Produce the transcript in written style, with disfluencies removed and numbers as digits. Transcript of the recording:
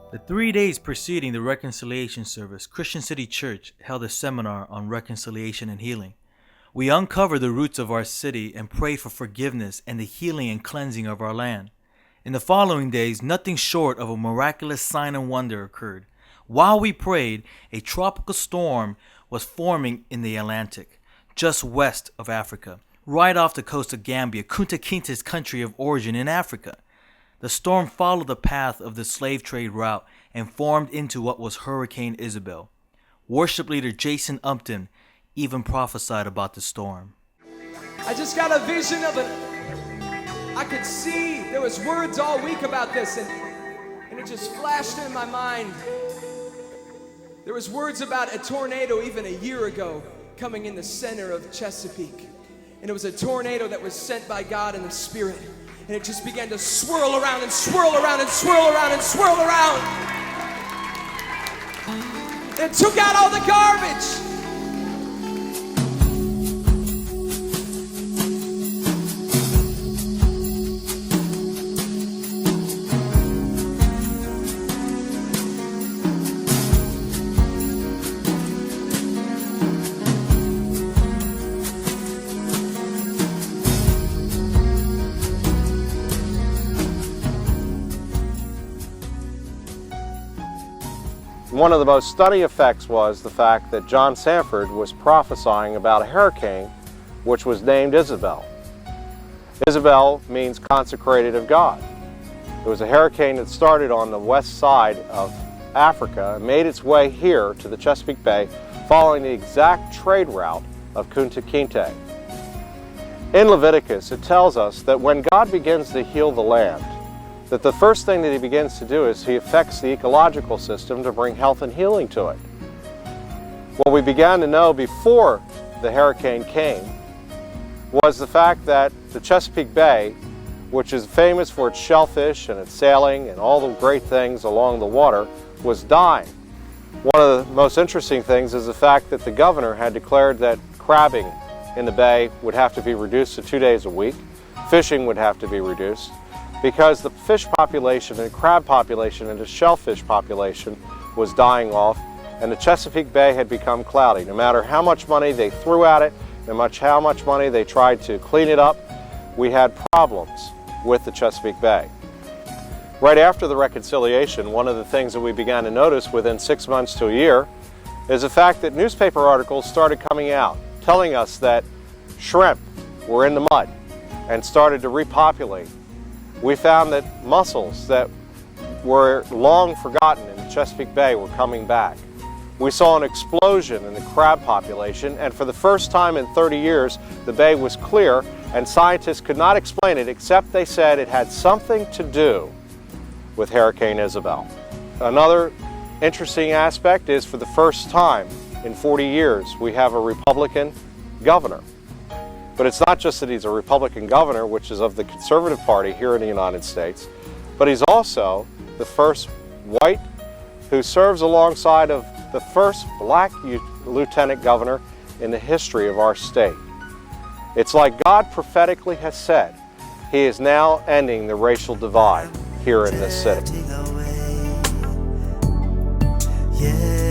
The 3 days preceding the reconciliation service, Christian City Church held a seminar on reconciliation and healing. We uncovered the roots of our city and prayed for forgiveness and the healing and cleansing of our land. In the following days, nothing short of a miraculous sign and wonder occurred. While we prayed, a tropical storm was forming in the Atlantic, just west of Africa, right off the coast of Gambia, Kunta Kinte's country of origin in Africa. The storm followed the path of the slave trade route and formed into what was Hurricane Isabel. Worship leader Jason Upton even prophesied about the storm. I just got a vision of it. I could see there was words all week about this, and it just flashed in my mind. There was words about a tornado even a year ago coming in the center of Chesapeake. And it was a tornado that was sent by God in the Spirit. And it just began to swirl around and swirl around and swirl around and swirl around. And it took out all the garbage. One of the most stunning effects was the fact that John Sanford was prophesying about a hurricane which was named Isabel. Isabel means consecrated of God. It was a hurricane that started on the west side of Africa and made its way here to the Chesapeake Bay, following the exact trade route of Kunta Kinte. In Leviticus, it tells us that when God begins to heal the land, that the first thing that he begins to do is he affects the ecological system to bring health and healing to it. What we began to know before the hurricane came was the fact that the Chesapeake Bay, which is famous for its shellfish and its sailing and all the great things along the water, was dying. One of the most interesting things is the fact that the governor had declared that crabbing in the bay would have to be reduced to 2 days a week, fishing would have to be reduced, because the fish population and crab population and the shellfish population was dying off, and the Chesapeake Bay had become cloudy. No matter how much money they threw at it, no matter how much money they tried to clean it up, we had problems with the Chesapeake Bay. Right after the reconciliation, one of the things that we began to notice within 6 months to a year is the fact that newspaper articles started coming out telling us that shrimp were in the mud and started to repopulate. We found that mussels that were long forgotten in the Chesapeake Bay were coming back. We saw an explosion in the crab population, and for the first time in 30 years, the bay was clear, and scientists could not explain it except they said it had something to do with Hurricane Isabel. Another interesting aspect is for the first time in 40 years, we have a Republican governor. But it's not just that he's a Republican governor, which is of the Conservative Party here in the United States, but he's also the first white who serves alongside of the first black lieutenant governor in the history of our state. It's like God prophetically has said, he is now ending the racial divide here in this city. Yeah.